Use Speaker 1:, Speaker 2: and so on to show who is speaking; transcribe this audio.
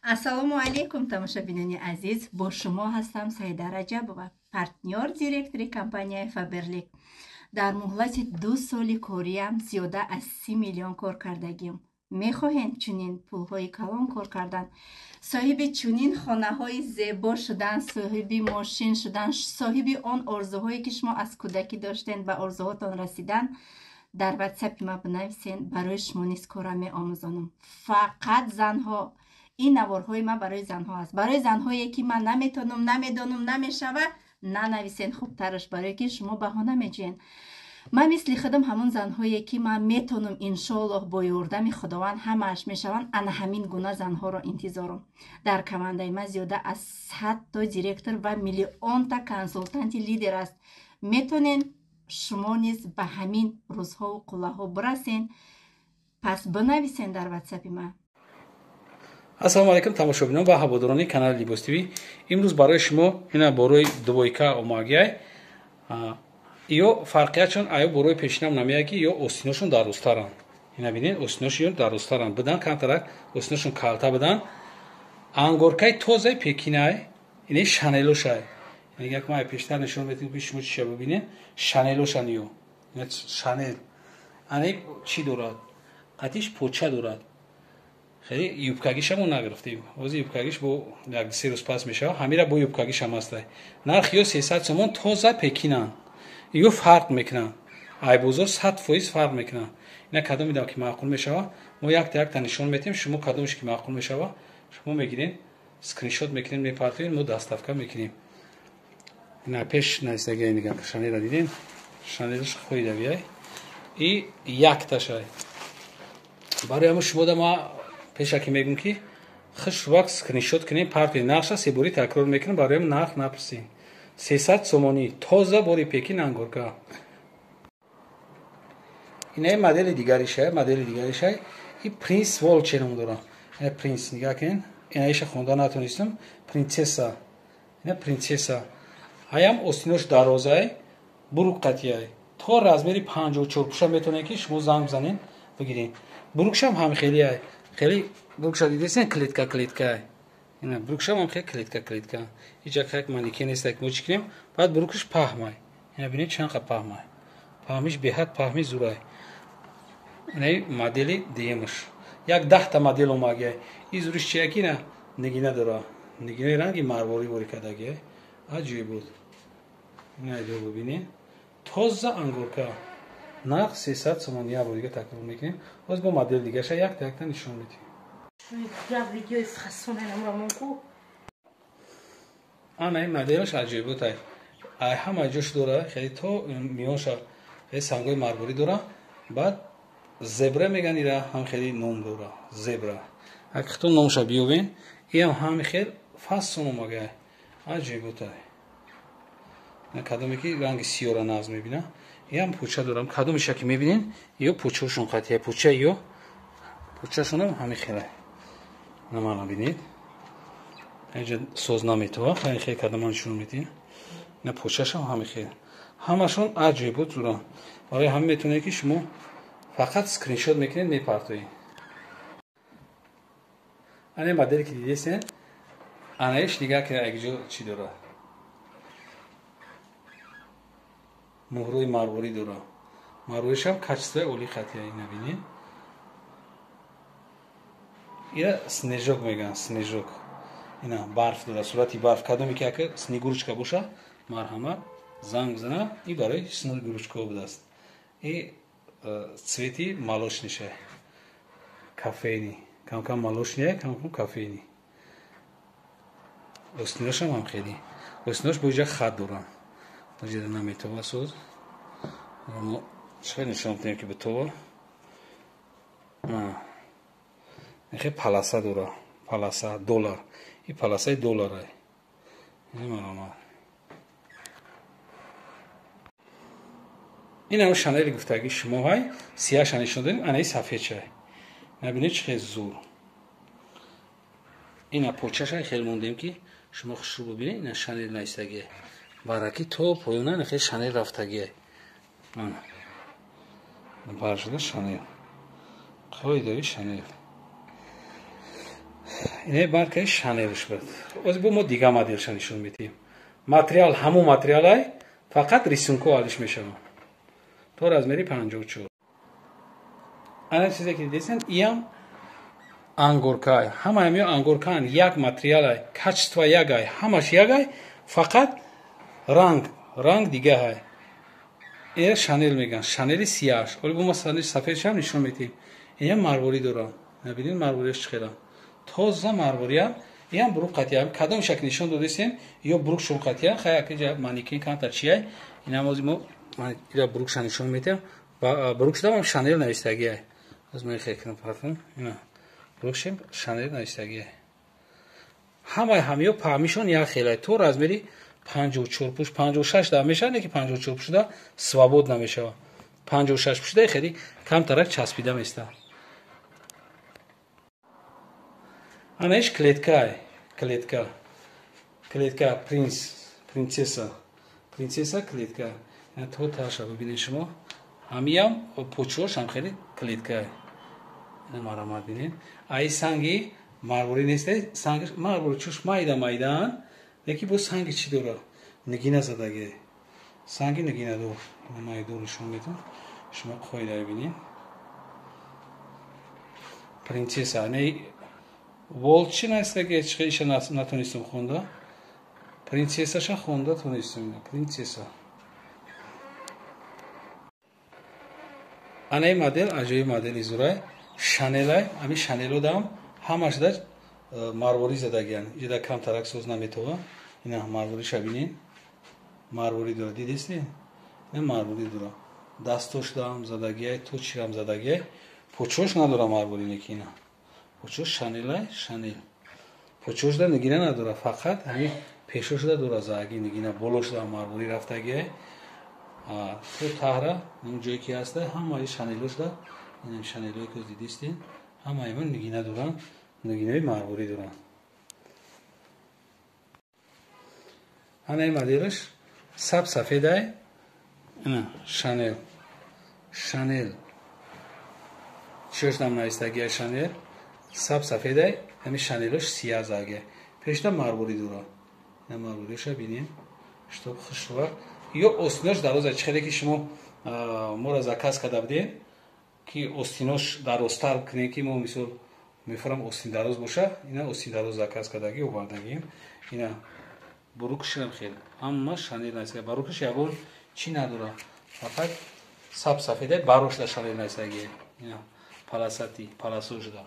Speaker 1: ассалому алайкум тамошабинони азиз, бо шумо ҳастам Саида Раҷабова, партнёр директори компанияи Фаберлик. дар муҳлати 2 соли кориям зиёда аз 30 миллион кор кардагим. мехоҳед чунин пулҳои калон кор кардан, соҳиби чунин хонаҳои зебо шудан, соҳиби мошин шудан, соҳиби он орзуҳое ки шумо аз кӯдакӣ доштед, ба орзуҳотон расидан, дар ватсапи ма бинависен, барои шумо низ кора меомӯзонам. фақат занҳо. ин наворҳои ма барои занҳо аст. барои занҳое ки ман наметонам, намедонам, намешава, нанависен хубтараш, барое ки шумо баҳона меҷӯед. ман мисли худам ҳамон занҳое ки ман метонам иншоаллоҳ бо ёрдами худованд ҳамааш мешаванд, ана ҳамин гуна занҳоро интизорам. дар командаи ман зиёда аз 100 то директор ва миллионта консултанти лидер аст. метонен шумо низ ба ҳамин рӯзҳову қуллаҳо бирасен. пас бинависен дар ватсапи ман.
Speaker 2: ассалому алайкум тамошобинон ва ҳаводорони канали Либос ТВ. имрӯз барои шумо ина борои двойка омагиай ё фарқиятшон аю борои пешинам намияги ё остиношон дарозтаран. ина бинед остиношон дарозтаран бидан камтарак остиношон калта бидан ангоркаи тозаи пекинай ина шанелошай. ина як май пештар нишон метим ки шумо чиша бибинед шанелошан ё ина шанел ане чӣ дорад қатиш поча дорад. خیلی یوبکاگیش هم نگرفتیم. واسه یوبکاگیش با یک سه روز پس میشه. همیشه با یوبکاگیش هم هسته. نرخ یو 300 سومون تازه پکینن. یو فرق میکنن. ای بازار 100% فرق میکنن. اینا کدوم میدم که معقول میشه. ما یک تا نشون میدیم. شما کدومش که معقول میشه. شما میگیرین اسکرین شات میکنین میپرتین ما دستافکا میکنیم. اینا پیش نایستگی میگم. شانه را دیدین. شانهش خوی دویای. ای یک تاشای. برای ما شما ما пешаки мегӯм ки хуш вақт скриншот кунем парки нақша се бори такрор мекунем барои нарх напурсем 300 сомонӣ тоза бори пекин ангорка. ина модели дигаришай и принц волче ном дорам. ина принц нигоҳ кунед. ина иша хонда натонистам принцесса. ина принцесса ҳаям остинош дарозай буруққатияй то размери 54 пуша метонед ки шумо занг бизанед бигиред. бурукшам ҳам хелияй خیلی بروکش دیدین کلیدка. اینا بروکش هم خیلی کلیدка. هیچ یک مانیکه نیست که ما چیکیم. بعد بروکش پهمای. اینا ببینید چند قد پهمای. پهمیش به حد پهمی زورای. اینا مدلی دیمش. یک 10 تا مدل اومده. این زورش چیه کی نه؟ نگینه داره. نگینه رنگی مرواری کردگی. عجیب بود. اینا دو ببینید. تازه انگورکا. نرخ 300 سومون یا بودیگه تکرار میکنیم. باز با مدل دیگه شه یک تا نشون میدیم.
Speaker 1: یا ویدیوی خاصونه نمرامون کو.
Speaker 2: آنها این مدلش عجیب بود. ای همه جوش داره. خیلی تو میانش خیلی سنگای مربوطی داره. بعد زبره میگن ایرا هم خیلی نام داره. زبره. اگه تو نامش بیابین این هم خیلی فاصله اومده. عجیب بود. نه کدومی که رنگ سیاه را ناز میبینه. ям пуча дорам. Кадомиша ки мебинин, ё пучашон қатия пуча ё пучашон ҳам ҳами хела. Намана бинед. Инҷа соз наметова, хай хай кадаман шун метин. На пучашам ҳами хела. Ҳамашон аҷиб буд зура. Барои ҳам метонед ки шумо фақат скриншот мекунед мепартоед. ане модели ки дидесен, анаиш нигоҳ кунед агиҷо чӣ дорад. муҳрои марворӣ дора. Марворишам качествои оли хатия набинед. ина снежок меган, снежок. ина барф дора, сурати барф. Кадоме ки ака снегурочка боша, марҳамат, занг бизана, и барои снегурочка будааст. И цвети молочниша. Кофейни. Кам-кам молочния, кам-кам кофейни. Остиношам ҳам хеле. Остинош боиҷа хат дора. Ваҷида наметова соз. Мо чӣ нишон дем ки битова. нехе паласа дора. Паласа доллар. И паласаи долларай. Немарама. ина шанели гуфтаги шумо ҳай сияша нишон дем анаи сафедчай. набинед чӣ хел зур. ина почашай хел мондем ки шумо хушрӯ бибинед. ина шанел наистаги. бараки то поёна нехе шанел рафтаги. баршуда шанел. қой дави шанел. اینه مارکای شانلش بود. از بو ما دیگه مدلش نشون میدیم. ماتریال همون ماتریالای فقط ریسونکو آلش میشه. تو رزمری 54. انا چیزی که دیدین ایام انگورکای همه همیو انگورکان یک ماتریالای کاچتوا یگای همش یگای فقط رنگ دیگه های. این شانل میگن شانل سیاهش. ولی بو ما سفیدش هم نشون میدیم. این ماربوری دوران. نبینین ماربوریش چقدر تازه ماربوریا این بروک قطعه کدام شکل نشون دادیم یا بروک شون قطعه خیلی که جا مانیکین کانتر چیه این هم از ما اینا بروک نشون میدیم و بروک شده هم شانل نوشتگیه از من خیلی کنم پرتون اینا بروکشیم شانل نوشتگیه همیو پامیشون یا خیلی تو رزمری 54 پوش 56 دا میشه نه که 54 پوش دا سوابود نمیشه 56 پوش دا خیلی کم ترک چسبیده میسته Анеш клетка принцесса клетка. То таша бибинин шумо. Ҳамиам почош ҳам хеле клетка. Ина марамад бинин. Ай санги марвори нест. Санги марвори чуш майдан. Яки бо санги чи дора? Нигина задаге. Санги нигина дор. Ина майдор нишон медам. Шумо қоида бибинин. Принцесса ане Волчин астаге чиша натонистам хонда. Принцессаша хонда тонистам. Принцесса. Анай модель ажои модель изурай. Шанелай, ами шанело дам ҳамаш да марвори задагиян. Ида кам тарак соз наметова. Ина марвори шабинин. Марвори дора дидесни? Ина марвори дора. Дастош дам задагияй, точирам задагияй. Почош надора марвори некина. Почош шанелай, шанел. Почош да нигина надора, фақат ҳами пешош да дора заги нигина болош да марвори рафтагияй. То таҳра ин ҷое ки ҳаста ҳамаи шанелош да инам шанелое ки дидистин ҳамаи ман нигина доран нигинаи марворӣ доран ҳанаи моделаш саб сафедай ина шанел чӯш нам наистагия шанел саб сафедай ҳами шанелош сия загия пешта марворӣ доран ина марвориша бинем штоб хушва ё остинош дароза чихеле ки шумо моро заказ када будем ки остинош дарозтар кунем ки мо мисол мефарам остин дароз боша ина остин дароз заказ кадаги овардагим ина бурукшам хел ҳама шанел насига барукаш ягон чӣ надора фақат саб сафеда барошда шанел насиги ина паласати паласожда